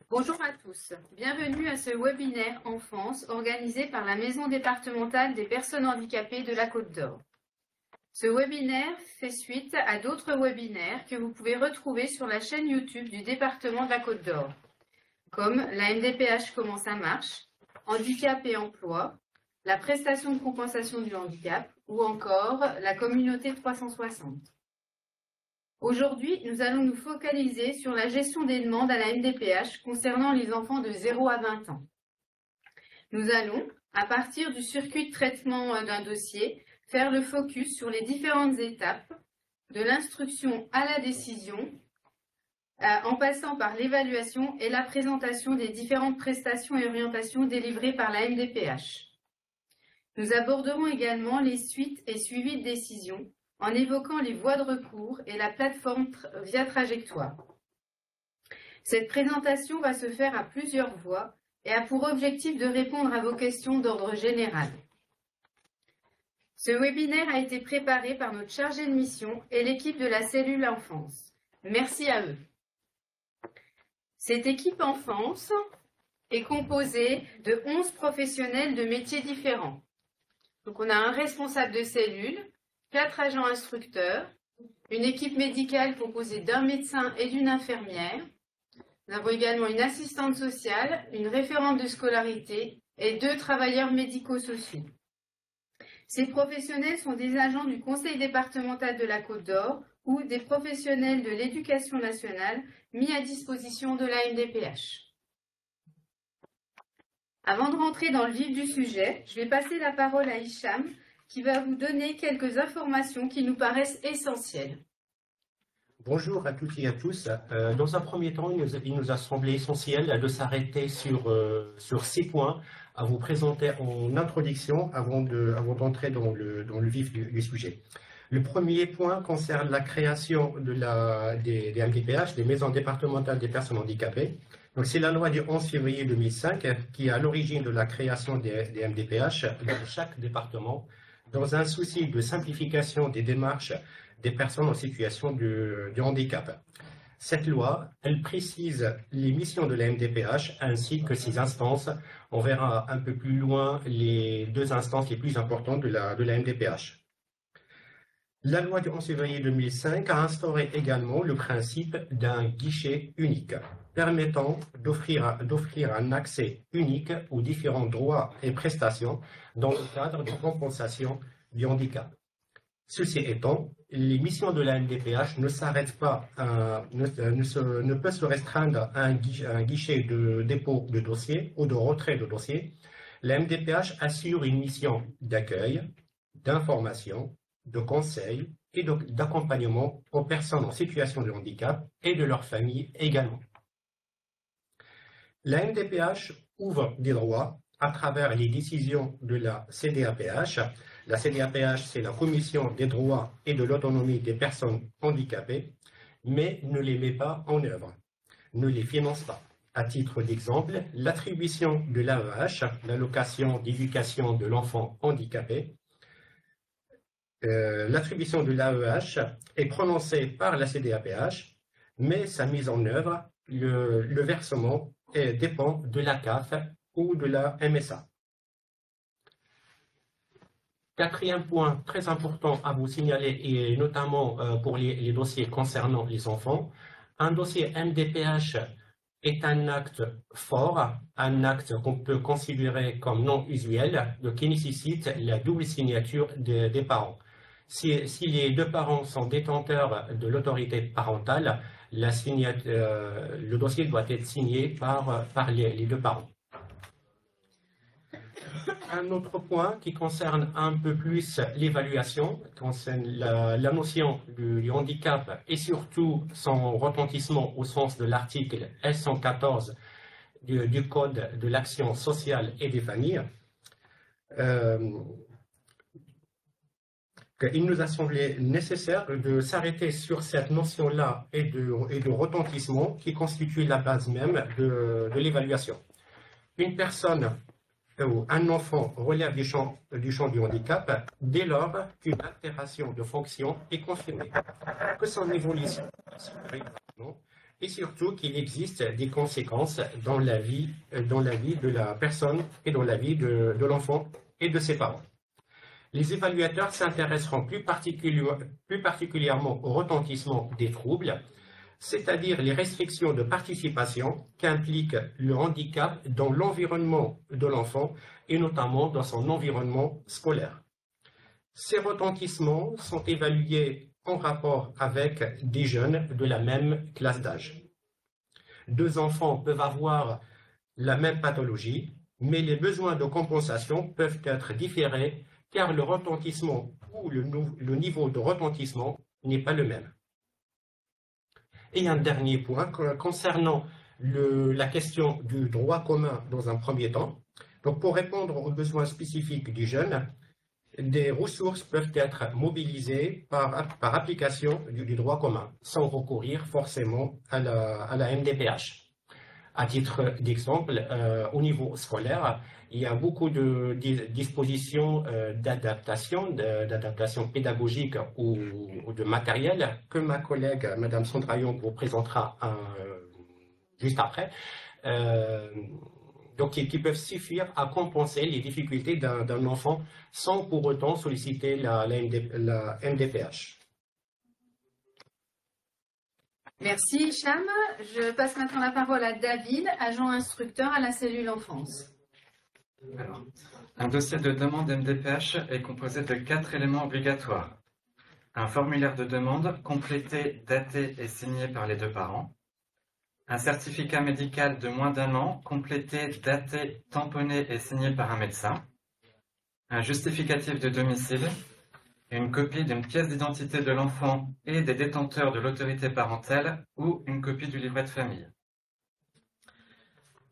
Bonjour à tous, bienvenue à ce webinaire Enfance organisé par la Maison départementale des personnes handicapées de la Côte d'Or. Ce webinaire fait suite à d'autres webinaires que vous pouvez retrouver sur la chaîne YouTube du département de la Côte d'Or, comme la MDPH Comment ça marche, Handicap et emploi, la prestation de compensation du handicap ou encore la communauté 360. Aujourd'hui, nous allons nous focaliser sur la gestion des demandes à la MDPH concernant les enfants de 0 à 20 ans. Nous allons, à partir du circuit de traitement d'un dossier, faire le focus sur les différentes étapes de l'instruction à la décision, en passant par l'évaluation et la présentation des différentes prestations et orientations délivrées par la MDPH. Nous aborderons également les suites et suivis de décision, en évoquant les voies de recours et la plateforme via trajectoire. Cette présentation va se faire à plusieurs voix et a pour objectif de répondre à vos questions d'ordre général. Ce webinaire a été préparé par notre chargé de mission et l'équipe de la cellule enfance. Merci à eux. Cette équipe enfance est composée de 11 professionnels de métiers différents. Donc on a un responsable de cellule, 4 agents instructeurs, une équipe médicale composée d'un médecin et d'une infirmière. Nous avons également une assistante sociale, une référente de scolarité et 2 travailleurs médico-sociaux. Ces professionnels sont des agents du Conseil départemental de la Côte d'Or ou des professionnels de l'éducation nationale mis à disposition de la MDPH. Avant de rentrer dans le vif du sujet, je vais passer la parole à Hicham, qui va vous donner quelques informations qui nous paraissent essentielles. Bonjour à toutes et à tous. Dans un premier temps, il nous a semblé essentiel de s'arrêter sur 6 points à vous présenter en introduction avant d'entrer dans le vif du sujet. Le premier point concerne la création des MDPH, des maisons départementales des personnes handicapées. Donc, c'est la loi du 11 février 2005 qui est à l'origine de la création des MDPH dans chaque département, dans un souci de simplification des démarches des personnes en situation de handicap. Cette loi, elle précise les missions de la MDPH ainsi que ses instances. On verra un peu plus loin les 2 instances les plus importantes de la MDPH. La loi du 11 février 2005 a instauré également le principe d'un guichet unique, permettant d'offrir un accès unique aux différents droits et prestations dans le cadre de compensation du handicap. Ceci étant, les missions de la MDPH ne s'arrêtent pas, ne peuvent se restreindre à un guichet de dépôt de dossier ou de retrait de dossier. La MDPH assure une mission d'accueil, d'information, de conseil et d'accompagnement aux personnes en situation de handicap et de leurs familles également. La MDPH ouvre des droits à travers les décisions de la CDAPH. La CDAPH, c'est la Commission des droits et de l'autonomie des personnes handicapées, mais ne les met pas en œuvre, ne les finance pas. À titre d'exemple, l'attribution de l'AEH, l'allocation d'éducation de l'enfant handicapé, l'attribution de l'AEH est prononcée par la CDAPH, mais sa mise en œuvre, le versement dépend de la CAF ou de la MSA. Quatrième point très important à vous signaler, et notamment pour les dossiers concernant les enfants, un dossier MDPH est un acte fort, un acte qu'on peut considérer comme non usuel, qui nécessite la double signature des parents. Si les 2 parents sont détenteurs de l'autorité parentale, le dossier doit être signé par les 2 parents. Un autre point qui concerne un peu plus l'évaluation, concerne la notion du handicap et surtout son retentissement au sens de l'article S114 du Code de l'action sociale et des familles. Il nous a semblé nécessaire de s'arrêter sur cette notion-là et de retentissement qui constitue la base même de l'évaluation. Une personne ou un enfant relève du champ du handicap dès lors qu'une altération de fonction est confirmée, que son évolution et surtout qu'il existe des conséquences dans la vie de la personne et dans la vie de l'enfant et de ses parents. Les évaluateurs s'intéresseront plus particulièrement au retentissement des troubles, c'est-à-dire les restrictions de participation qu'implique le handicap dans l'environnement de l'enfant et notamment dans son environnement scolaire. Ces retentissements sont évalués en rapport avec des jeunes de la même classe d'âge. Deux enfants peuvent avoir la même pathologie, mais les besoins de compensation peuvent être différés car le retentissement ou le niveau de retentissement n'est pas le même. Et un dernier point concernant la question du droit commun dans un premier temps. Donc pour répondre aux besoins spécifiques du jeune, des ressources peuvent être mobilisées par application du droit commun, sans recourir forcément à la MDPH. À titre d'exemple, au niveau scolaire, il y a beaucoup de dispositions d'adaptation pédagogique ou de matériel que ma collègue, Madame Sandra Young, vous présentera juste après. Donc, qui peuvent suffire à compenser les difficultés d'un enfant sans pour autant solliciter la MDPH. Merci, Hicham. Je passe maintenant la parole à David, agent instructeur à la cellule enfance. Alors, un dossier de demande MDPH est composé de 4 éléments obligatoires. Un formulaire de demande complété, daté et signé par les deux parents. Un certificat médical de moins d'1 an, complété, daté, tamponné et signé par un médecin. Un justificatif de domicile. Une copie d'une pièce d'identité de l'enfant et des détenteurs de l'autorité parentale ou une copie du livret de famille.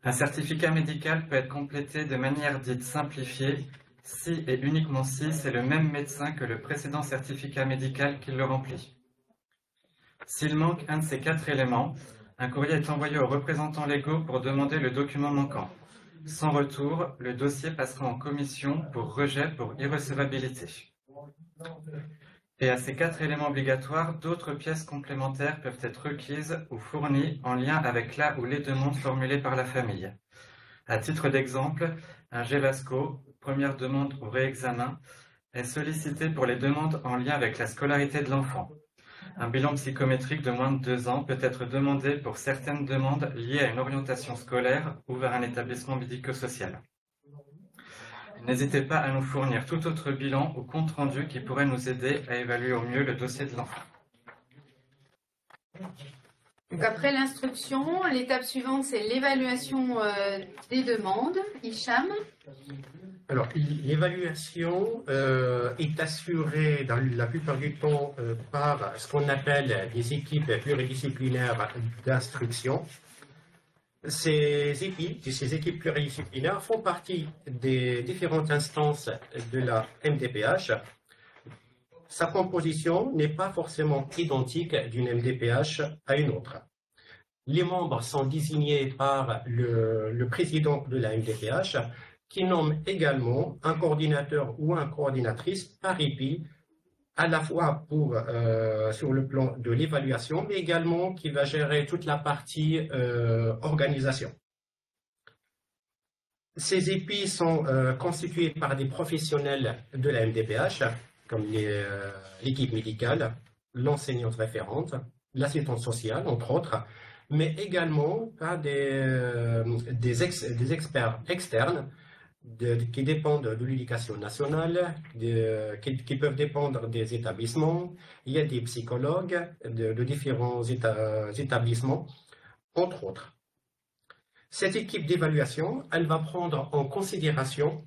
Un certificat médical peut être complété de manière dite simplifiée si et uniquement si c'est le même médecin que le précédent certificat médical qui le remplit. S'il manque un de ces 4 éléments, un courrier est envoyé aux représentants légaux pour demander le document manquant. Sans retour, le dossier passera en commission pour rejet pour irrecevabilité. Et à ces 4 éléments obligatoires, d'autres pièces complémentaires peuvent être requises ou fournies en lien avec la ou les demandes formulées par la famille. À titre d'exemple, un GEVASCO, première demande ou réexamen, est sollicité pour les demandes en lien avec la scolarité de l'enfant. Un bilan psychométrique de moins de 2 ans peut être demandé pour certaines demandes liées à une orientation scolaire ou vers un établissement médico-social. N'hésitez pas à nous fournir tout autre bilan ou compte-rendu qui pourrait nous aider à évaluer au mieux le dossier de l'enfant. Donc après l'instruction, l'étape suivante, c'est l'évaluation des demandes. Hicham. Alors, l'évaluation est assurée dans la plupart du temps par ce qu'on appelle des équipes pluridisciplinaires d'instruction. Ces équipes pluridisciplinaires font partie des différentes instances de la MDPH. Sa composition n'est pas forcément identique d'une MDPH à une autre. Les membres sont désignés par le président de la MDPH, qui nomme également un coordinateur ou une coordinatrice par EPI, à la fois sur le plan de l'évaluation, mais également qui va gérer toute la partie organisation. Ces EPI sont constitués par des professionnels de la MDPH, comme l'équipe médicale, l'enseignante référente, l'assistante sociale, entre autres, mais également par des experts externes qui dépendent de l'éducation nationale, qui peuvent dépendre des établissements. Il y a des psychologues de différents établissements, entre autres. Cette équipe d'évaluation, elle va prendre en considération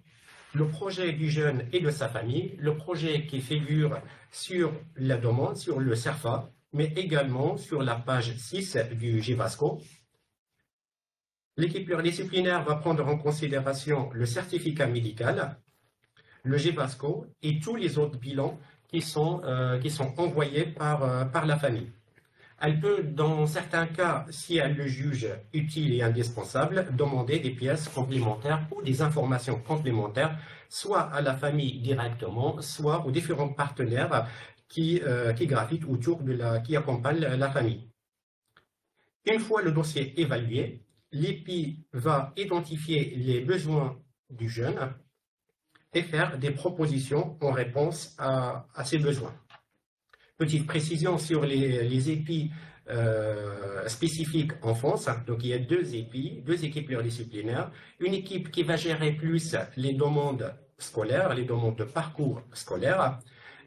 le projet du jeune et de sa famille, le projet qui figure sur la demande, sur le CERFA, mais également sur la page 6 du GEVASCO. L'équipe pluridisciplinaire va prendre en considération le certificat médical, le GEVASCO et tous les autres bilans qui sont envoyés par la famille. Elle peut, dans certains cas, si elle le juge utile et indispensable, demander des pièces complémentaires ou des informations complémentaires, soit à la famille directement, soit aux différents partenaires qui gravitent autour qui accompagnent la famille. Une fois le dossier évalué, l'EPI va identifier les besoins du jeune et faire des propositions en réponse à ces besoins. Petite précision sur les EPI spécifiques enfance. Donc, il y a deux EPI, deux équipes pluridisciplinaires. Une équipe qui va gérer plus les demandes scolaires, les demandes de parcours scolaire,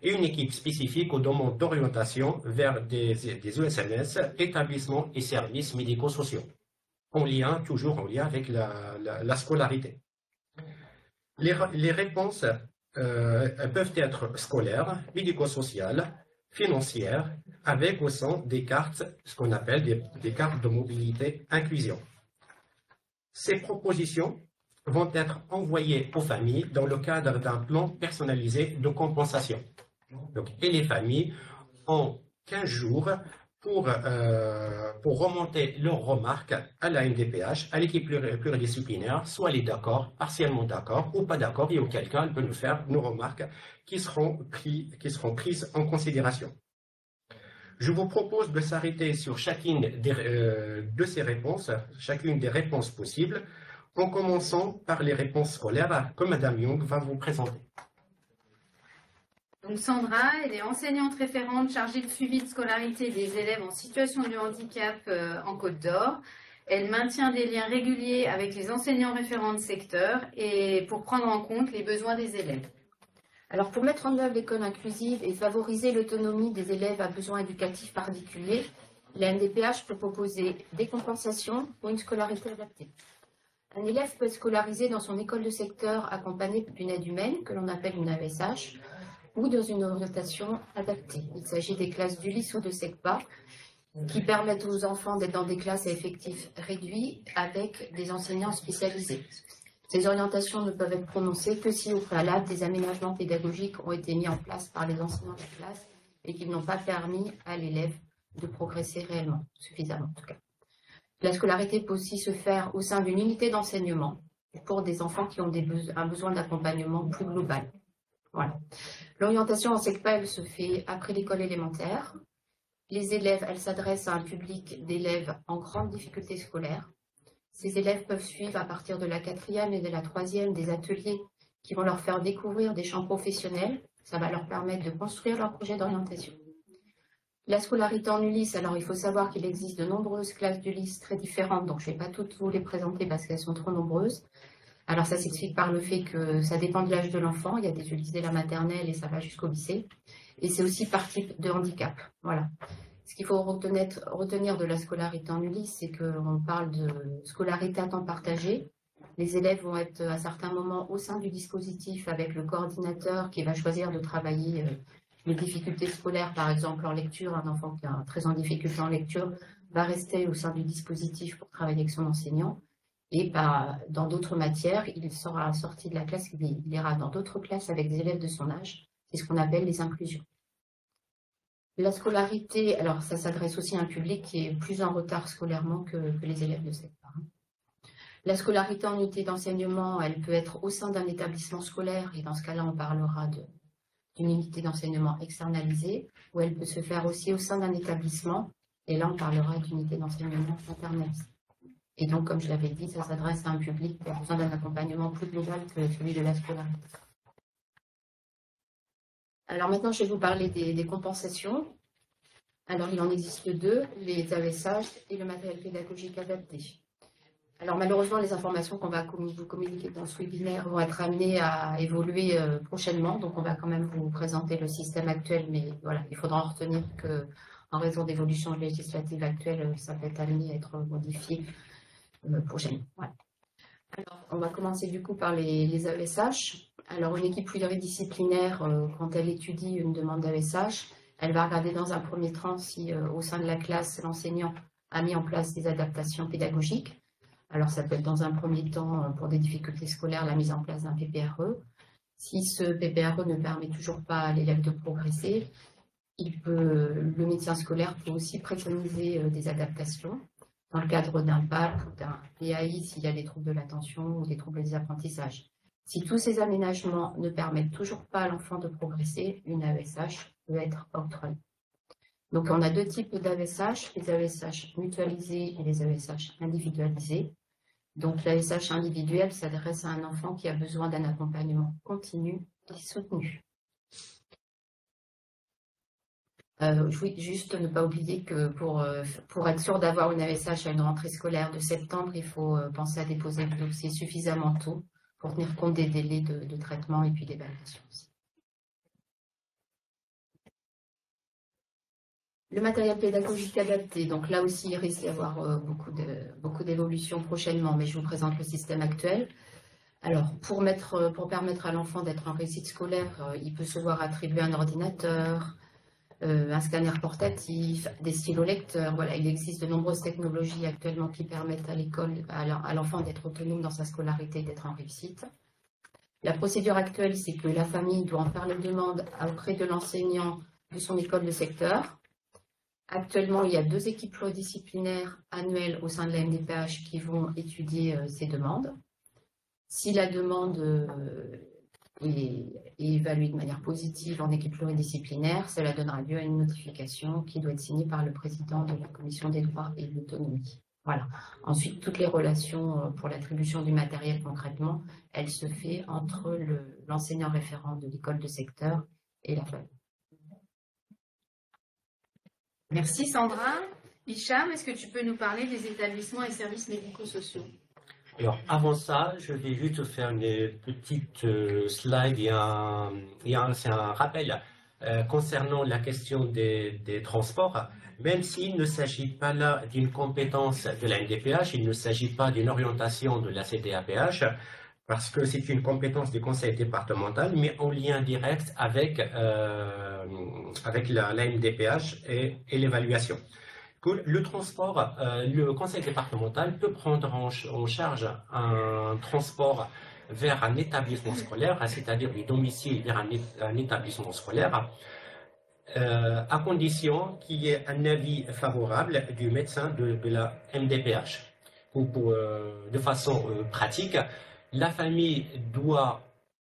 et une équipe spécifique aux demandes d'orientation vers des ESMS, établissements et services médico-sociaux, toujours en lien avec la scolarité. Les réponses peuvent être scolaires, médico-sociales, financières, avec au sein des cartes, ce qu'on appelle des cartes de mobilité inclusion. Ces propositions vont être envoyées aux familles dans le cadre d'un plan personnalisé de compensation. Donc, et les familles ont 15 jours pour remonter leurs remarques à la NDPH, à l'équipe pluridisciplinaire, soit elle est d'accord, partiellement d'accord ou pas d'accord, et auquel cas elle peut nous faire nos remarques qui seront prises en considération. Je vous propose de s'arrêter sur chacune de ces réponses, chacune des réponses possibles, en commençant par les réponses scolaires que Mme Young va vous présenter. Donc Sandra, elle est enseignante référente chargée du suivi de scolarité des élèves en situation de handicap en Côte d'Or. Elle maintient des liens réguliers avec les enseignants référents de secteur et pour prendre en compte les besoins des élèves. Alors pour mettre en œuvre l'école inclusive et favoriser l'autonomie des élèves à besoins éducatifs particuliers, la NDPH peut proposer des compensations pour une scolarité adaptée. Un élève peut être scolarisé dans son école de secteur accompagné d'une aide humaine, que l'on appelle une AESH, ou dans une orientation adaptée. Il s'agit des classes d'ULIS ou de SECPA qui permettent aux enfants d'être dans des classes à effectifs réduits avec des enseignants spécialisés. Ces orientations ne peuvent être prononcées que si au préalable des aménagements pédagogiques ont été mis en place par les enseignants de la classe et qu'ils n'ont pas permis à l'élève de progresser réellement, suffisamment en tout cas. La scolarité peut aussi se faire au sein d'une unité d'enseignement pour des enfants qui ont un besoin d'accompagnement plus global. Voilà. L'orientation en SECPA, elle se fait après l'école élémentaire. Les élèves, elle s'adresse à un public d'élèves en grande difficulté scolaire. Ces élèves peuvent suivre à partir de la 4e et de la 3e des ateliers qui vont leur faire découvrir des champs professionnels. Ça va leur permettre de construire leur projet d'orientation. La scolarité en ULIS, alors il faut savoir qu'il existe de nombreuses classes d'ULIS très différentes, donc je ne vais pas toutes vous les présenter parce qu'elles sont trop nombreuses. Alors ça s'explique par le fait que ça dépend de l'âge de l'enfant, il y a des ULIS dès la maternelle et ça va jusqu'au lycée. Et c'est aussi par type de handicap. Voilà. Ce qu'il faut retenir de la scolarité en ULIS, c'est qu'on parle de scolarité à temps partagé. Les élèves vont être à certains moments au sein du dispositif avec le coordinateur qui va choisir de travailler les difficultés scolaires, par exemple en lecture. Un enfant qui est très en difficulté en lecture va rester au sein du dispositif pour travailler avec son enseignant. Et dans d'autres matières, il sera sorti de la classe, il ira dans d'autres classes avec des élèves de son âge. C'est ce qu'on appelle les inclusions. La scolarité, alors ça s'adresse aussi à un public qui est plus en retard scolairement que les élèves de cette part. La scolarité en unité d'enseignement, elle peut être au sein d'un établissement scolaire, et dans ce cas-là, on parlera d'une unité d'enseignement externalisée, ou elle peut se faire aussi au sein d'un établissement, et là, on parlera d'unité d'enseignement internalisée. Et donc, comme je l'avais dit, ça s'adresse à un public qui a besoin d'un accompagnement plus global que celui de la scolarité. Alors maintenant, je vais vous parler des compensations. Alors, il en existe deux, les AESH et le matériel pédagogique adapté. Alors, malheureusement, les informations qu'on va vous communiquer dans ce webinaire vont être amenées à évoluer prochainement. Donc, on va quand même vous présenter le système actuel, mais voilà, il faudra en retenir qu'en raison d'évolutions législatives actuelles, ça peut être amené à être modifié prochainement. Voilà. Alors, on va commencer du coup par les AESH. Alors, une équipe pluridisciplinaire, quand elle étudie une demande d'AESH, elle va regarder dans un premier temps si au sein de la classe, l'enseignant a mis en place des adaptations pédagogiques. Alors, ça peut être dans un premier temps, pour des difficultés scolaires, la mise en place d'un PPRE. Si ce PPRE ne permet toujours pas à l'élève de progresser, le médecin scolaire peut aussi préconiser des adaptations dans le cadre d'un PAP ou d'un PAI s'il y a des troubles de l'attention ou des troubles des apprentissages. Si tous ces aménagements ne permettent toujours pas à l'enfant de progresser, une AESH peut être octroyée. Donc, on a deux types d'AESH, les AESH mutualisés et les AESH individualisés. Donc, l'AESH individuel s'adresse à un enfant qui a besoin d'un accompagnement continu et soutenu. Oui, juste ne pas oublier que pour être sûr d'avoir une AESH à une rentrée scolaire de septembre, il faut penser à déposer le dossier suffisamment tôt pour tenir compte des délais de traitement et puis d'évaluation aussi. Le matériel pédagogique adapté, donc là aussi il risque d'y avoir beaucoup d'évolutions prochainement, mais je vous présente le système actuel. Alors, pour permettre à l'enfant d'être en réussite scolaire, il peut se voir attribuer un ordinateur, un scanner portatif, des stylos lecteurs. Voilà, il existe de nombreuses technologies actuellement qui permettent à l'enfant d'être autonome dans sa scolarité et d'être en réussite. La procédure actuelle, c'est que la famille doit en faire la demande auprès de l'enseignant de son école de secteur. Actuellement, il y a 2 équipes pluridisciplinaires annuelles au sein de la MDPH qui vont étudier ces demandes. Si la demande est évaluée de manière positive en équipe pluridisciplinaire, cela donnera lieu à une notification qui doit être signée par le président de la Commission des droits et de l'autonomie. Voilà. Ensuite, toutes les relations pour l'attribution du matériel concrètement, elle se fait entre l'enseignant référent de l'école de secteur et la famille. Merci Sandra. Hicham, est-ce que tu peux nous parler des établissements et services médico-sociaux? Alors, avant ça, je vais juste faire une petite slide. C'est un rappel concernant la question des transports. Même s'il ne s'agit pas là d'une compétence de la MDPH, il ne s'agit pas d'une orientation de la CDAPH, parce que c'est une compétence du conseil départemental, mais en lien direct avec la MDPH et l'évaluation. Le transport, le conseil départemental peut prendre en charge un transport vers un établissement scolaire, c'est-à-dire du domicile vers un établissement scolaire, à condition qu'il y ait un avis favorable du médecin de la MDPH. De façon pratique, la famille doit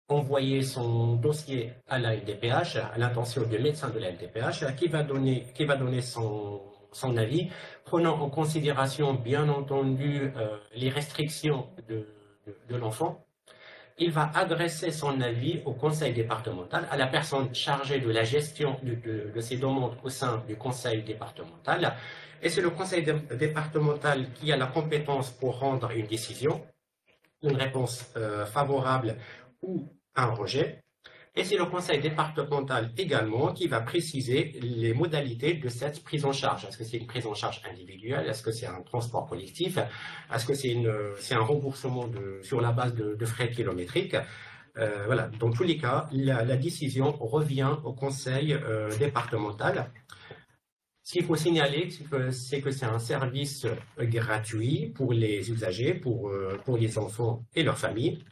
envoyer son dossier à la MDPH, à l'intention du médecin de la MDPH, qui va donner son avis, prenant en considération, bien entendu, les restrictions de l'enfant. Il va adresser son avis au conseil départemental, à la personne chargée de la gestion de ces demandes au sein du conseil départemental. Et c'est le conseil départemental qui a la compétence pour rendre une décision, une réponse favorable ou un rejet. Et c'est le conseil départemental également qui va préciser les modalités de cette prise en charge. Est-ce que c'est une prise en charge individuelle? Est-ce que c'est un transport collectif? Est-ce que c'est un remboursement sur la base de frais kilométriques? Voilà. Dans tous les cas, la décision revient au conseil départemental. Ce qu'il faut signaler, c'est que c'est un service gratuit pour les usagers, pour les enfants et leurs familles.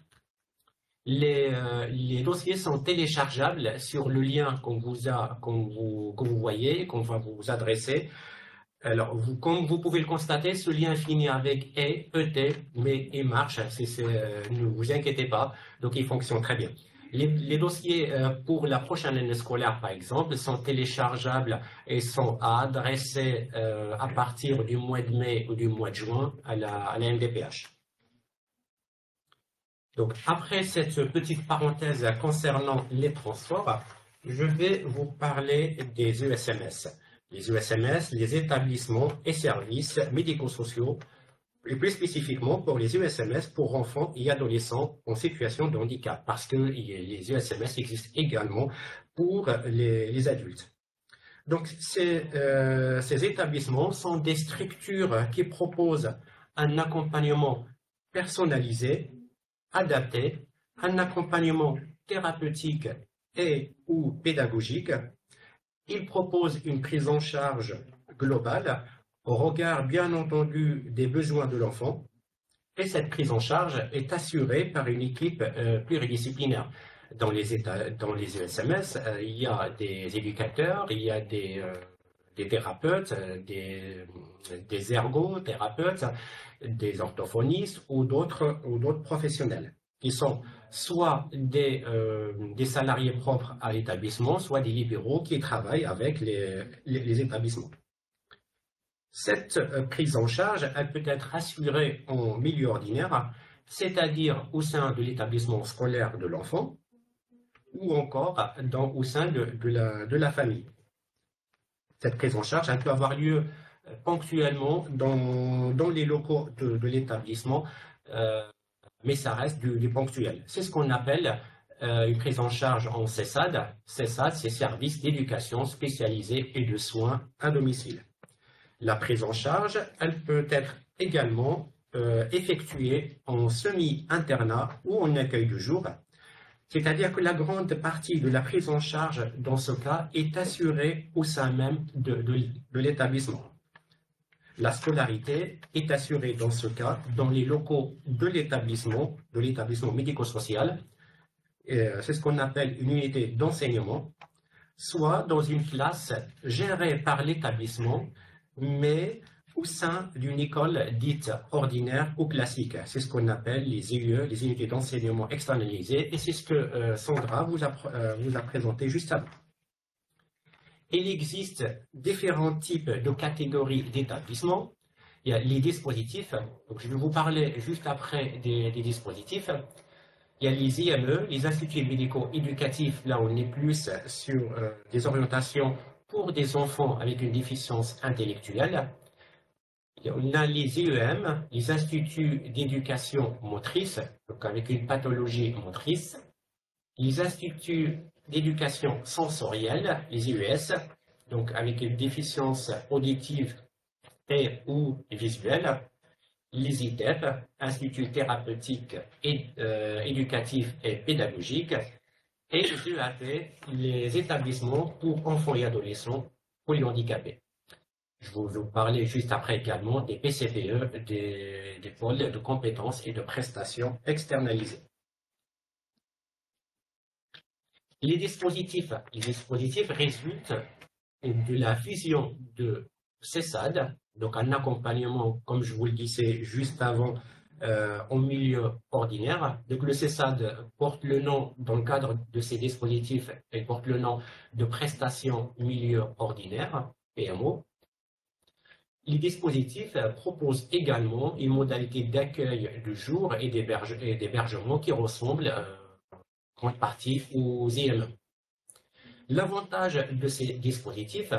Les dossiers sont téléchargeables sur le lien que vous voyez, qu'on va vous adresser. Alors, comme vous pouvez le constater, ce lien finit avec ET, mais il marche, ne vous inquiétez pas, donc il fonctionne très bien. Les dossiers pour la prochaine année scolaire, par exemple, sont téléchargeables et sont adressés à partir du mois de mai ou du mois de juin à la MDPH. Donc, après cette petite parenthèse concernant les transports, je vais vous parler des ESMS. Les ESMS, les établissements et services médico-sociaux, et plus spécifiquement pour les ESMS pour enfants et adolescents en situation de handicap, parce que les ESMS existent également pour les adultes. Donc, ces établissements sont des structures qui proposent un accompagnement personnalisé, adapté, un accompagnement thérapeutique et ou pédagogique. Ils proposent une prise en charge globale au regard, bien entendu, des besoins de l'enfant. Et cette prise en charge est assurée par une équipe pluridisciplinaire. Dans les ESMS, il y a des éducateurs, il y a des thérapeutes, des ergothérapeutes, des orthophonistes ou d'autres professionnels. qui sont soit des salariés propres à l'établissement, soit des libéraux qui travaillent avec les établissements. Cette prise en charge, elle peut être assurée en milieu ordinaire, c'est-à-dire au sein de l'établissement scolaire de l'enfant, ou encore au sein de la famille. Cette prise en charge, elle peut avoir lieu ponctuellement dans les locaux de l'établissement, mais ça reste du ponctuel. C'est ce qu'on appelle une prise en charge en CESAD. CESAD, c'est Service d'éducation spécialisé et de soins à domicile. La prise en charge, elle peut être également effectuée en semi-internat ou en accueil de jour, c'est-à-dire que la grande partie de la prise en charge dans ce cas est assurée au sein même de l'établissement. La scolarité est assurée dans ce cas dans les locaux de l'établissement médico-social. C'est ce qu'on appelle une unité d'enseignement, soit dans une classe gérée par l'établissement, mais au sein d'une école dite ordinaire ou classique. C'est ce qu'on appelle les EUE, les unités d'enseignement externalisées, et c'est ce que Sandra vous a présenté juste avant. Il existe différents types de catégories d'établissements. Il y a les dispositifs, donc je vais vous parler juste après des dispositifs. Il y a les IME, les instituts médico-éducatifs, là on est plus sur des orientations pour des enfants avec une déficience intellectuelle. On a les IEM, les instituts d'éducation motrice, donc avec une pathologie motrice. Les instituts d'éducation sensorielle, les IES, donc avec une déficience auditive et ou visuelle. Les ITEP, Instituts thérapeutiques, éducatifs et pédagogiques. Et les EAP, les établissements pour enfants et adolescents polyhandicapés. Je vais vous parler juste après également des PCPE, des pôles de compétences et de prestations externalisées. Les dispositifs résultent de la fusion de CESAD, donc un accompagnement, comme je vous le disais juste avant, en milieu ordinaire. Donc le CESAD porte le nom, dans le cadre de ces dispositifs, il porte le nom de prestations milieu ordinaire, PMO. Les dispositifs proposent également une modalité d'accueil de jour et d'hébergement qui ressemble en grande partie aux IME. L'avantage de ces dispositifs,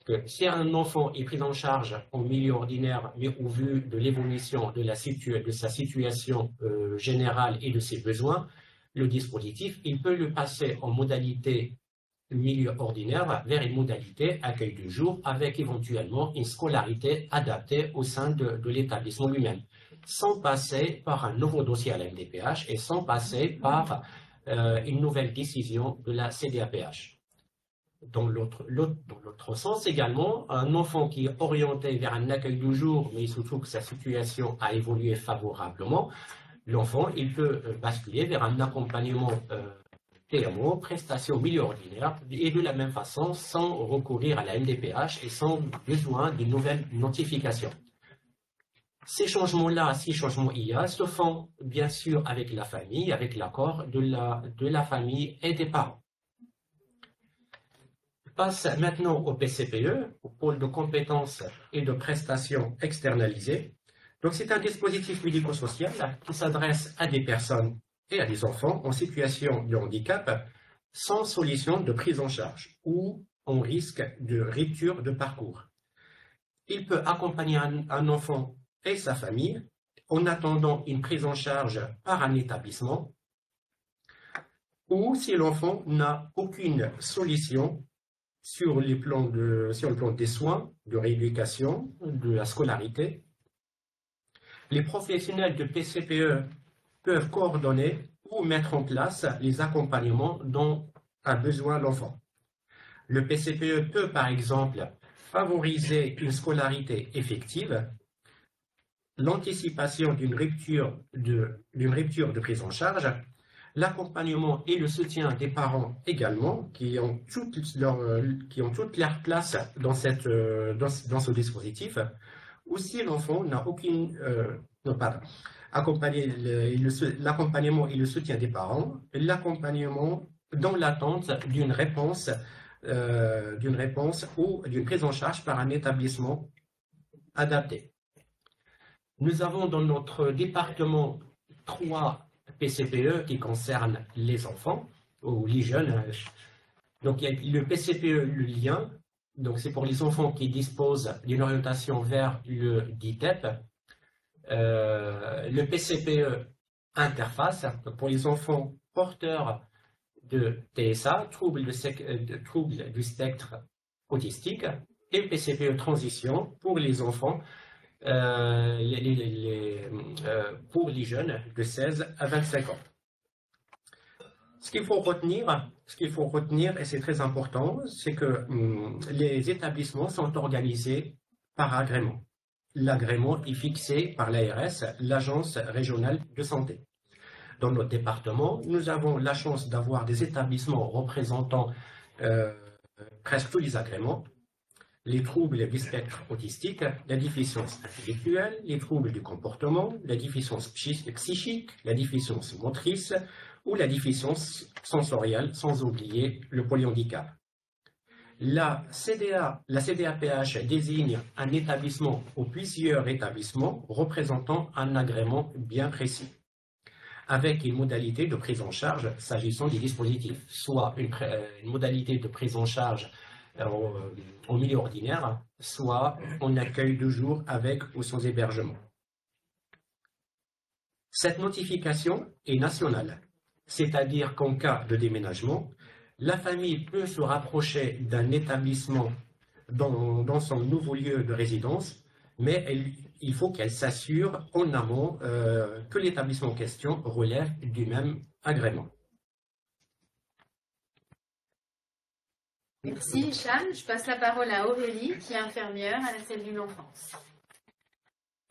que si un enfant est pris en charge en milieu ordinaire, mais au vu de l'évolution de sa situation générale et de ses besoins, le dispositif, il peut le passer en modalité milieu ordinaire vers une modalité accueil du jour avec éventuellement une scolarité adaptée au sein de l'établissement lui-même, sans passer par un nouveau dossier à la MDPH et sans passer par une nouvelle décision de la CDAPH. Dans l'autre sens également, un enfant qui est orienté vers un accueil du jour, mais surtout que sa situation a évolué favorablement, l'enfant il peut basculer vers un accompagnement PMO, prestation milieu ordinaire, et de la même façon sans recourir à la MDPH et sans besoin de nouvelles notifications. Ces changements-là, ces changements IA, se font bien sûr avec la famille, avec l'accord de la famille et des parents. Je passe maintenant au PCPE, au pôle de compétences et de prestations externalisées. Donc c'est un dispositif médico-social qui s'adresse à des personnes et à des enfants en situation de handicap sans solution de prise en charge ou en risque de rupture de parcours. Il peut accompagner un enfant et sa famille en attendant une prise en charge par un établissement ou si l'enfant n'a aucune solution sur le plan des soins, de rééducation, de la scolarité. Les professionnels de PCPE peuvent coordonner ou mettre en place les accompagnements dont a besoin l'enfant. Le PCPE peut par exemple favoriser une scolarité effective, l'anticipation d'une rupture de prise en charge, l'accompagnement et le soutien des parents également, qui ont toute leur place dans ce dispositif, ou si l'enfant n'a l'accompagnement et le soutien des parents, l'accompagnement dans l'attente d'une réponse ou d'une prise en charge par un établissement adapté. Nous avons dans notre département 3 PCPE qui concernent les enfants ou les jeunes. Donc, il y a le PCPE, le lien, donc c'est pour les enfants qui disposent d'une orientation vers le DITEP. Le PCPE interface, pour les enfants porteurs de TSA, troubles du spectre autistique, et le PCPE transition pour les enfants, pour les jeunes de 16 à 25 ans. Ce qu'il faut retenir, et c'est très important, c'est que les établissements sont organisés par agrément. L'agrément est fixé par l'ARS, l'Agence régionale de santé. Dans notre département, nous avons la chance d'avoir des établissements représentant presque tous les agréments, les troubles du spectre autistique, la déficience intellectuelle, les troubles du comportement, la déficience psychique, la déficience motrice ou la déficience sensorielle, sans oublier le polyhandicap. La CDAPH désigne un établissement ou plusieurs établissements représentant un agrément bien précis, avec une modalité de prise en charge s'agissant des dispositifs, soit une modalité de prise en charge en milieu ordinaire, soit en accueil de jour avec ou sans hébergement. Cette notification est nationale, c'est-à-dire qu'en cas de déménagement, la famille peut se rapprocher d'un établissement dans son nouveau lieu de résidence, mais il faut qu'elle s'assure en amont que l'établissement en question relève du même agrément. Merci Hicham. Je passe la parole à Aurélie, qui est infirmière à la cellule enfance.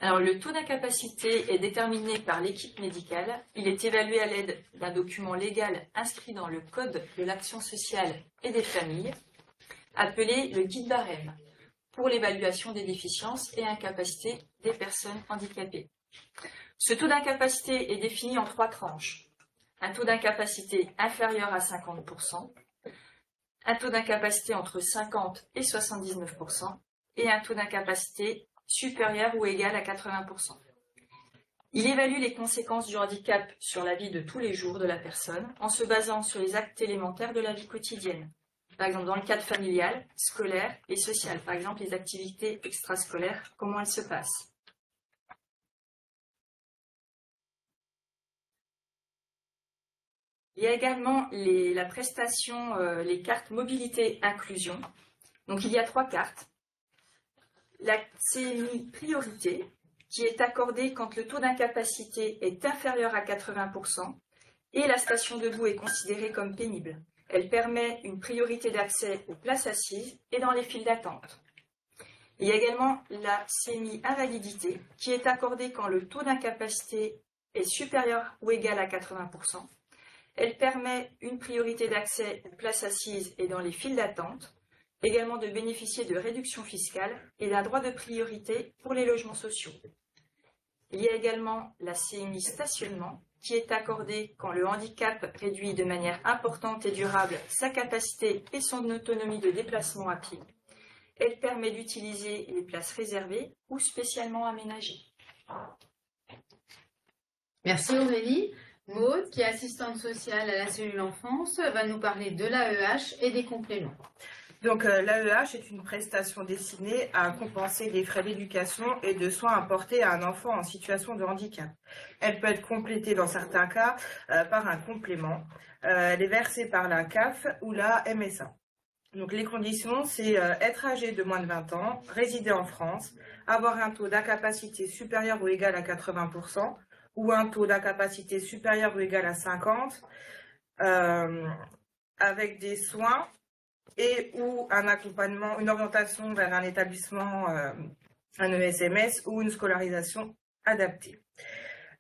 Alors, le taux d'incapacité est déterminé par l'équipe médicale. Il est évalué à l'aide d'un document légal inscrit dans le Code de l'action sociale et des familles, appelé le guide barème, pour l'évaluation des déficiences et incapacités des personnes handicapées. Ce taux d'incapacité est défini en 3 tranches. Un taux d'incapacité inférieur à 50%, un taux d'incapacité entre 50 et 79%, et un taux d'incapacité supérieur ou égal à 80%. Il évalue les conséquences du handicap sur la vie de tous les jours de la personne en se basant sur les actes élémentaires de la vie quotidienne. Par exemple, dans le cadre familial, scolaire et social. Par exemple, les activités extrascolaires, comment elles se passent. Il y a également la prestation, les cartes mobilité inclusion. Donc, il y a 3 cartes. La CMI priorité, qui est accordée quand le taux d'incapacité est inférieur à 80% et la station debout est considérée comme pénible. Elle permet une priorité d'accès aux places assises et dans les files d'attente. Il y a également la CMI invalidité, qui est accordée quand le taux d'incapacité est supérieur ou égal à 80%. Elle permet une priorité d'accès aux places assises et dans les files d'attente, également de bénéficier de réductions fiscales et d'un droit de priorité pour les logements sociaux. Il y a également la CMI stationnement, qui est accordée quand le handicap réduit de manière importante et durable sa capacité et son autonomie de déplacement à pied. Elle permet d'utiliser les places réservées ou spécialement aménagées. Merci Aurélie. Maud, qui est assistante sociale à la cellule enfance, va nous parler de l'AEH et des compléments. Donc l'AEH est une prestation destinée à compenser les frais d'éducation et de soins apportés à un enfant en situation de handicap. Elle peut être complétée dans certains cas par un complément. Elle est versée par la CAF ou la MSA. Donc les conditions, c'est être âgé de moins de 20 ans, résider en France, avoir un taux d'incapacité supérieur ou égal à 80% ou un taux d'incapacité supérieur ou égal à 50% avec des soins et ou un accompagnement, une orientation vers un établissement, un ESMS ou une scolarisation adaptée.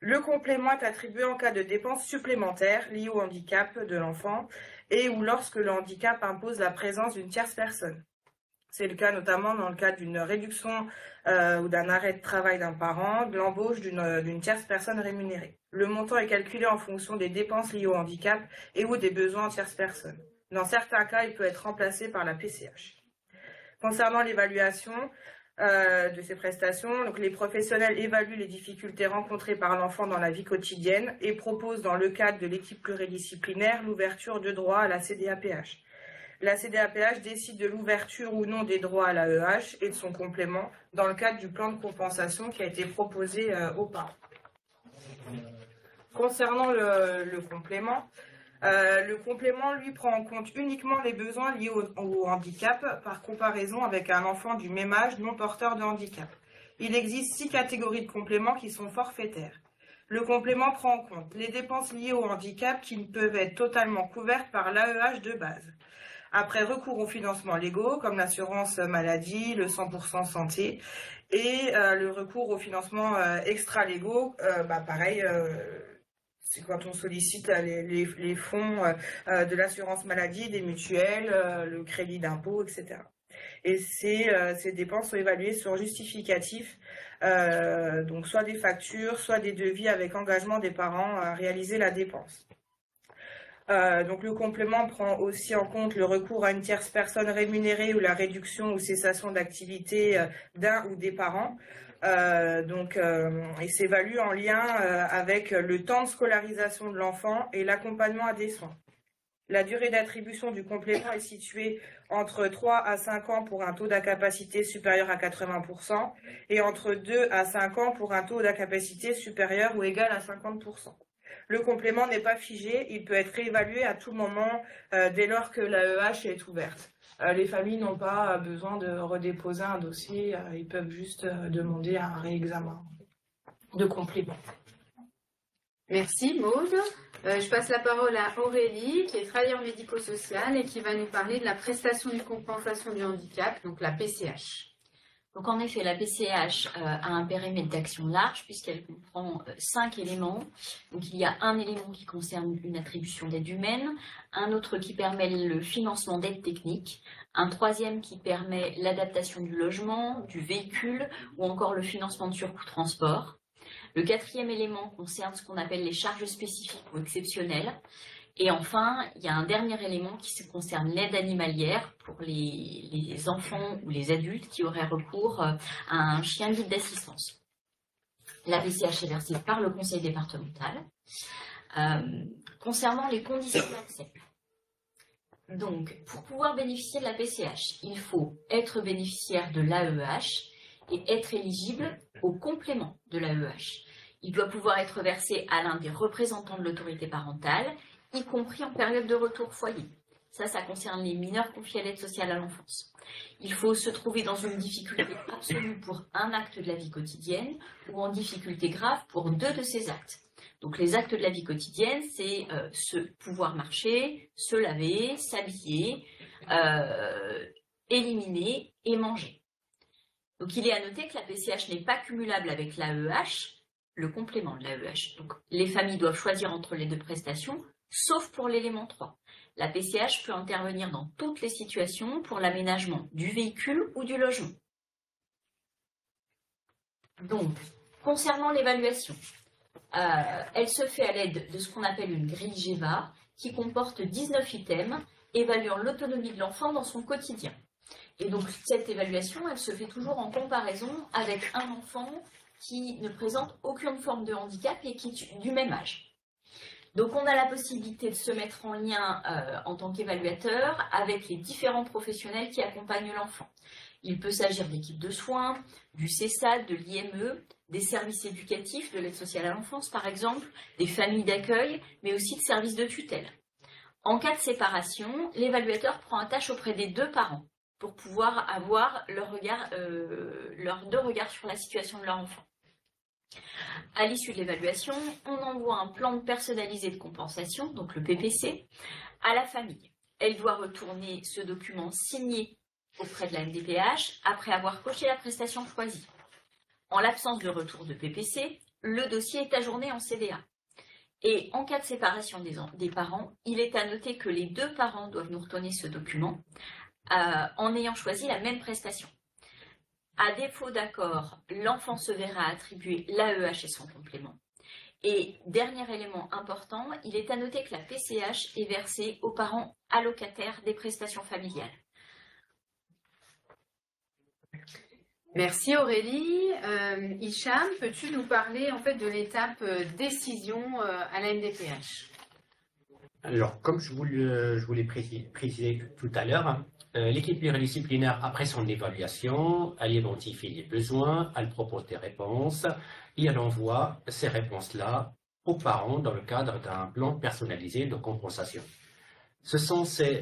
Le complément est attribué en cas de dépenses supplémentaires liées au handicap de l'enfant et ou lorsque le handicap impose la présence d'une tierce personne. C'est le cas notamment dans le cadre d'une réduction ou d'un arrêt de travail d'un parent, de l'embauche d'une tierce personne rémunérée. Le montant est calculé en fonction des dépenses liées au handicap et ou des besoins en tierce personne. Dans certains cas, il peut être remplacé par la PCH. Concernant l'évaluation de ces prestations, donc les professionnels évaluent les difficultés rencontrées par l'enfant dans la vie quotidienne et proposent dans le cadre de l'équipe pluridisciplinaire l'ouverture de droits à la CDAPH. La CDAPH décide de l'ouverture ou non des droits à l'AEH et de son complément dans le cadre du plan de compensation qui a été proposé aux parents. Concernant le complément, lui prend en compte uniquement les besoins liés au handicap par comparaison avec un enfant du même âge non porteur de handicap. Il existe 6 catégories de compléments qui sont forfaitaires. Le complément prend en compte les dépenses liées au handicap qui ne peuvent être totalement couvertes par l'AEH de base. Après recours aux financements légaux, comme l'assurance maladie, le 100% santé, et le recours aux financements extra-légaux, pareil, c'est quand on sollicite les fonds de l'assurance maladie, des mutuelles, le crédit d'impôt, etc. Et ces dépenses sont évaluées sur justificatif, donc soit des factures, soit des devis avec engagement des parents à réaliser la dépense. Donc le complément prend aussi en compte le recours à une tierce personne rémunérée ou la réduction ou cessation d'activité d'un ou des parents. Il s'évalue en lien avec le temps de scolarisation de l'enfant et l'accompagnement à des soins. La durée d'attribution du complément est située entre 3 à 5 ans pour un taux d'incapacité supérieur à 80% et entre 2 à 5 ans pour un taux d'incapacité supérieur ou égal à 50%. Le complément n'est pas figé, il peut être réévalué à tout moment dès lors que l'AEH est ouverte. Les familles n'ont pas besoin de redéposer un dossier, ils peuvent juste demander un réexamen de complément. Merci Maude. Je passe la parole à Aurélie, qui est travailleuse médico-sociale et qui va nous parler de la prestation de compensation du handicap, donc la PCH. Donc en effet, la PCH a un périmètre d'action large puisqu'elle comprend 5 éléments. Donc il y a un élément qui concerne une attribution d'aide humaine, un autre qui permet le financement d'aide technique, un troisième qui permet l'adaptation du logement, du véhicule ou encore le financement de surcoûts transport. Le quatrième élément concerne ce qu'on appelle les charges spécifiques ou exceptionnelles. Et enfin, il y a un dernier élément qui concerne l'aide animalière pour les enfants ou les adultes qui auraient recours à un chien guide d'assistance. La PCH est versée par le conseil départemental. Concernant les conditions d'accès, donc pour pouvoir bénéficier de la PCH, il faut être bénéficiaire de l'AEH et être éligible au complément de l'AEH. Il doit pouvoir être versé à l'un des représentants de l'autorité parentale, y compris en période de retour foyer. Ça concerne les mineurs confiés à l'aide sociale à l'enfance. Il faut se trouver dans une difficulté absolue pour un acte de la vie quotidienne ou en difficulté grave pour 2 de ces actes. Donc les actes de la vie quotidienne, c'est pouvoir marcher, se laver, s'habiller, éliminer et manger. Donc il est à noter que la PCH n'est pas cumulable avec l'AEH, le complément de l'AEH. Donc les familles doivent choisir entre les 2 prestations, sauf pour l'élément 3. La PCH peut intervenir dans toutes les situations pour l'aménagement du véhicule ou du logement. Donc, concernant l'évaluation, elle se fait à l'aide de ce qu'on appelle une grille GEVA qui comporte 19 items évaluant l'autonomie de l'enfant dans son quotidien. Et donc, cette évaluation, elle se fait toujours en comparaison avec un enfant qui ne présente aucune forme de handicap et qui est du même âge. Donc, on a la possibilité de se mettre en lien en tant qu'évaluateur avec les différents professionnels qui accompagnent l'enfant. Il peut s'agir d'équipes de soins, du CESAD, de l'IME, des services éducatifs, de l'aide sociale à l'enfance par exemple, des familles d'accueil, mais aussi de services de tutelle. En cas de séparation, l'évaluateur prend attache auprès des 2 parents pour pouvoir avoir leurs 2 regards sur la situation de leur enfant. À l'issue de l'évaluation, on envoie un plan personnalisé de compensation, donc le PPC, à la famille. Elle doit retourner ce document signé auprès de la MDPH après avoir coché la prestation choisie. En l'absence de retour de PPC, le dossier est ajourné en CDA. Et en cas de séparation des parents, il est à noter que les 2 parents doivent nous retourner ce document en ayant choisi la même prestation. À défaut d'accord, l'enfant se verra attribuer l'AEH et son complément. Et dernier élément important, il est à noter que la PCH est versée aux parents allocataires des prestations familiales. Merci Aurélie. Hicham, peux-tu nous parler en fait de l'étape décision à la MDPH? Alors, comme je vous l'ai précisé tout à l'heure, l'équipe pluridisciplinaire, après son évaluation, elle identifie les besoins, elle propose des réponses et elle envoie ces réponses-là aux parents dans le cadre d'un plan personnalisé de compensation. Ce sont ces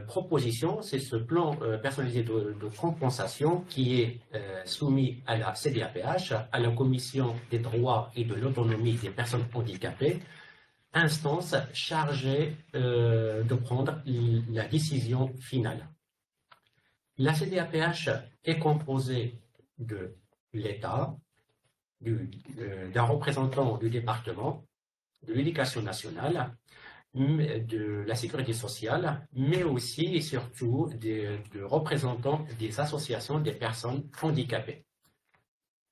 propositions, c'est ce plan personnalisé de compensation qui est soumis à la CDAPH, à la Commission des droits et de l'autonomie des personnes handicapées, instance chargée de prendre la décision finale. La CDAPH est composée de l'État, d'un représentant du département, de l'éducation nationale, de la sécurité sociale, mais aussi et surtout de représentants des associations des personnes handicapées.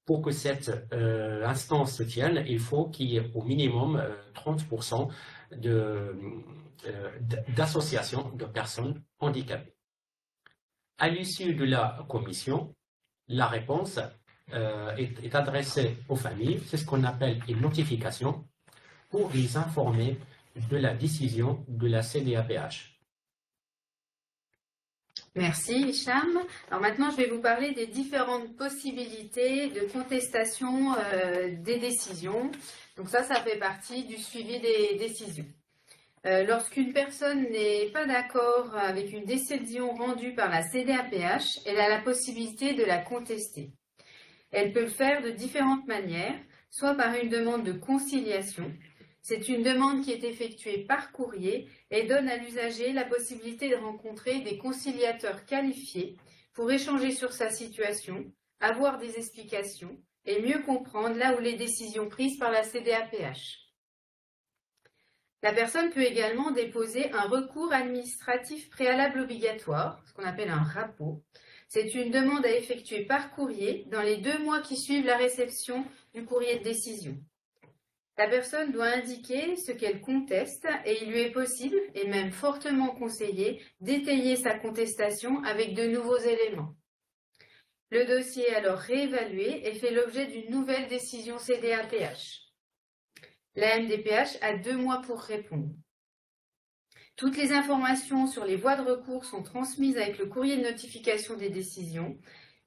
Pour que cette instance se tienne, il faut qu'il y ait au minimum 30% d'associations de personnes handicapées. À l'issue de la commission, la réponse est adressée aux familles, c'est ce qu'on appelle une notification, pour les informer de la décision de la CDAPH. Merci Hicham. Alors maintenant, je vais vous parler des différentes possibilités de contestation des décisions. Donc ça fait partie du suivi des décisions. Lorsqu'une personne n'est pas d'accord avec une décision rendue par la CDAPH, elle a la possibilité de la contester. Elle peut le faire de différentes manières, soit par une demande de conciliation. C'est une demande qui est effectuée par courrier et donne à l'usager la possibilité de rencontrer des conciliateurs qualifiés pour échanger sur sa situation, avoir des explications et mieux comprendre là où les décisions prises par la CDAPH. La personne peut également déposer un recours administratif préalable obligatoire, ce qu'on appelle un RAPO. C'est une demande à effectuer par courrier dans les 2 mois qui suivent la réception du courrier de décision. La personne doit indiquer ce qu'elle conteste et il lui est possible, et même fortement conseillé, d'étayer sa contestation avec de nouveaux éléments. Le dossier est alors réévalué et fait l'objet d'une nouvelle décision CDAPH. La MDPH a 2 mois pour répondre. Toutes les informations sur les voies de recours sont transmises avec le courrier de notification des décisions.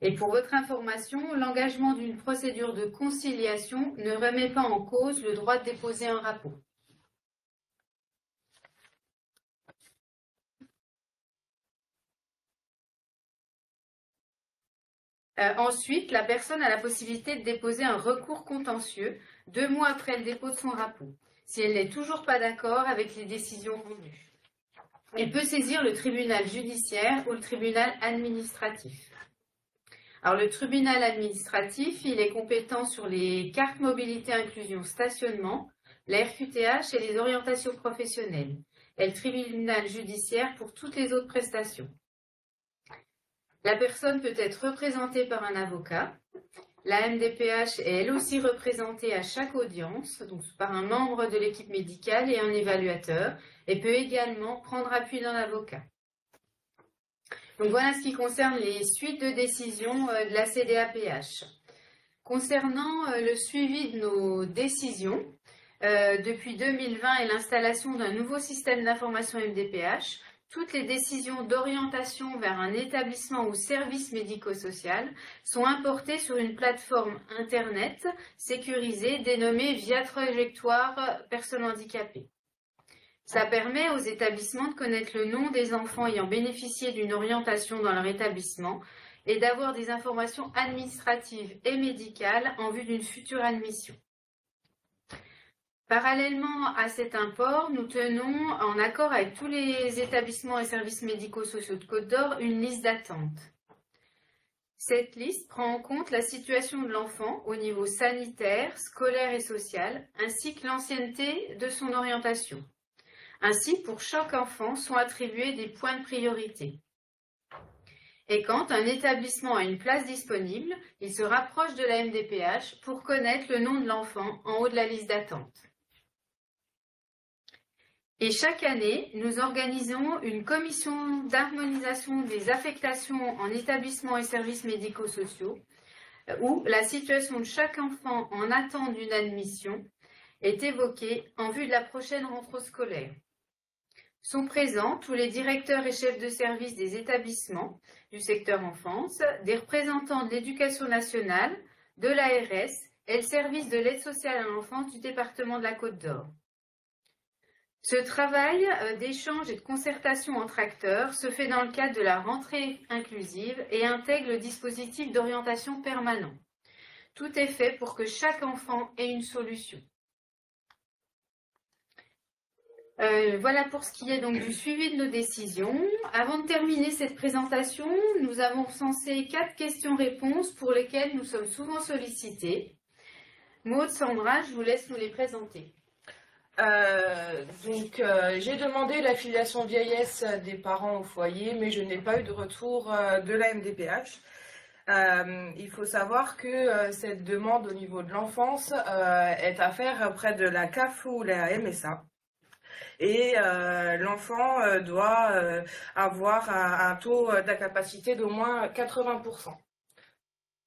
Et pour votre information, l'engagement d'une procédure de conciliation ne remet pas en cause le droit de déposer un RAPO. Ensuite, la personne a la possibilité de déposer un recours contentieux 2 mois après le dépôt de son RAPO, si elle n'est toujours pas d'accord avec les décisions rendues. Elle peut saisir le tribunal judiciaire ou le tribunal administratif. Alors, le tribunal administratif, il est compétent sur les cartes mobilité inclusion stationnement, la RQTH et les orientations professionnelles, et le tribunal judiciaire pour toutes les autres prestations. La personne peut être représentée par un avocat. La MDPH est elle aussi représentée à chaque audience, donc par un membre de l'équipe médicale et un évaluateur, et peut également prendre appui d'un avocat. Donc voilà ce qui concerne les suites de décision de la CDAPH. Concernant le suivi de nos décisions, depuis 2020 et l'installation d'un nouveau système d'information MDPH, toutes les décisions d'orientation vers un établissement ou service médico-social sont importées sur une plateforme Internet sécurisée dénommée Via Trajectoire Personnes Handicapées. Ça permet aux établissements de connaître le nom des enfants ayant bénéficié d'une orientation dans leur établissement et d'avoir des informations administratives et médicales en vue d'une future admission. Parallèlement à cet import, nous tenons, en accord avec tous les établissements et services médico-sociaux de Côte d'Or, une liste d'attente. Cette liste prend en compte la situation de l'enfant au niveau sanitaire, scolaire et social, ainsi que l'ancienneté de son orientation. Ainsi, pour chaque enfant sont attribués des points de priorité. Et quand un établissement a une place disponible, il se rapproche de la MDPH pour connaître le nom de l'enfant en haut de la liste d'attente. Et chaque année, nous organisons une commission d'harmonisation des affectations en établissements et services médico-sociaux où la situation de chaque enfant en attente d'une admission est évoquée en vue de la prochaine rentrée scolaire. Sont présents tous les directeurs et chefs de service des établissements du secteur enfance, des représentants de l'éducation nationale, de l'ARS et le service de l'aide sociale à l'enfance du département de la Côte d'Or. Ce travail d'échange et de concertation entre acteurs se fait dans le cadre de la rentrée inclusive et intègre le dispositif d'orientation permanent. Tout est fait pour que chaque enfant ait une solution. Voilà pour ce qui est donc du suivi de nos décisions. Avant de terminer cette présentation, nous avons recensé 4 questions-réponses pour lesquelles nous sommes souvent sollicités. Maud, Sandra, je vous laisse nous les présenter. J'ai demandé l'affiliation vieillesse des parents au foyer, mais je n'ai pas eu de retour de la MDPH. Il faut savoir que cette demande au niveau de l'enfance est à faire auprès de la CAF ou la MSA. Et l'enfant doit avoir un taux d'incapacité d'au moins 80%.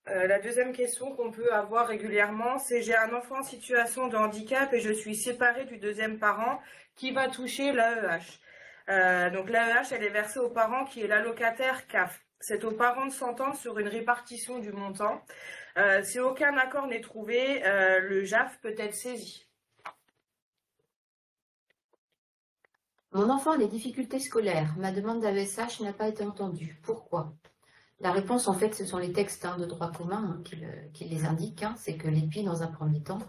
La deuxième question qu'on peut avoir régulièrement, c'est j'ai un enfant en situation de handicap et je suis séparée du deuxième parent qui va toucher l'AEH. Donc l'AEH, elle est versée au parent qui est l'allocataire CAF. C'est aux parents de s'entendre sur une répartition du montant. Si aucun accord n'est trouvé, le JAF peut être saisi. Mon enfant a des difficultés scolaires. Ma demande d'AESH n'a pas été entendue. Pourquoi? La réponse, en fait, ce sont les textes de droit commun qui les indiquent. C'est que l'EPI, dans un premier temps,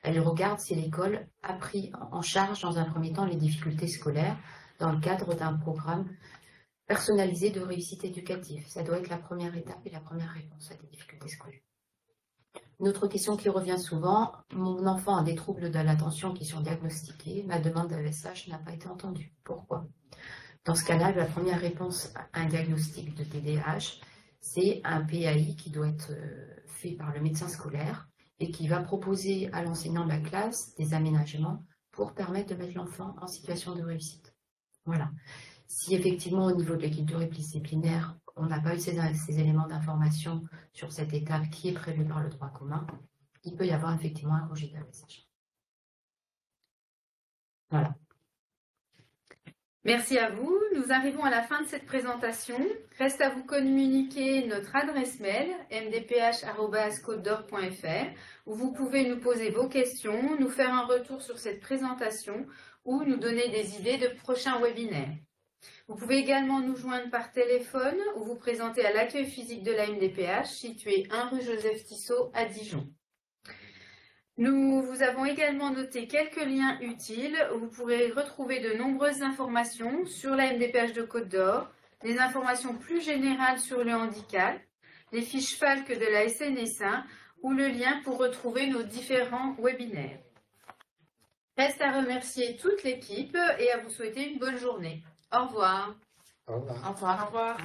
elle regarde si l'école a pris en charge, dans un premier temps, les difficultés scolaires dans le cadre d'un programme personnalisé de réussite éducative. Ça doit être la première étape et la première réponse à des difficultés scolaires. Une autre question qui revient souvent, mon enfant a des troubles de l'attention qui sont diagnostiqués, ma demande d'AESH n'a pas été entendue. Pourquoi? Dans ce cas-là, la première réponse à un diagnostic de TDAH, c'est un PAI qui doit être fait par le médecin scolaire et qui va proposer à l'enseignant de la classe des aménagements pour permettre de mettre l'enfant en situation de réussite. Voilà. Si effectivement au niveau de l'équipe pluridisciplinaire, on n'a pas eu ces éléments d'information sur cette étape qui est prévue par le droit commun, il peut y avoir effectivement un rejet d'AESH. Voilà. Merci à vous. Nous arrivons à la fin de cette présentation. Reste à vous communiquer notre adresse mail mdph@côtedor.fr où vous pouvez nous poser vos questions, nous faire un retour sur cette présentation ou nous donner des idées de prochains webinaires. Vous pouvez également nous joindre par téléphone ou vous présenter à l'accueil physique de la MDPH situé 1 rue Joseph Tissot à Dijon. Nous vous avons également noté quelques liens utiles où vous pourrez retrouver de nombreuses informations sur la MDPH de Côte d'Or, des informations plus générales sur le handicap, les fiches FALC de la SNSA ou le lien pour retrouver nos différents webinaires. Reste à remercier toute l'équipe et à vous souhaiter une bonne journée. Au revoir. Au revoir. Au revoir. Au revoir.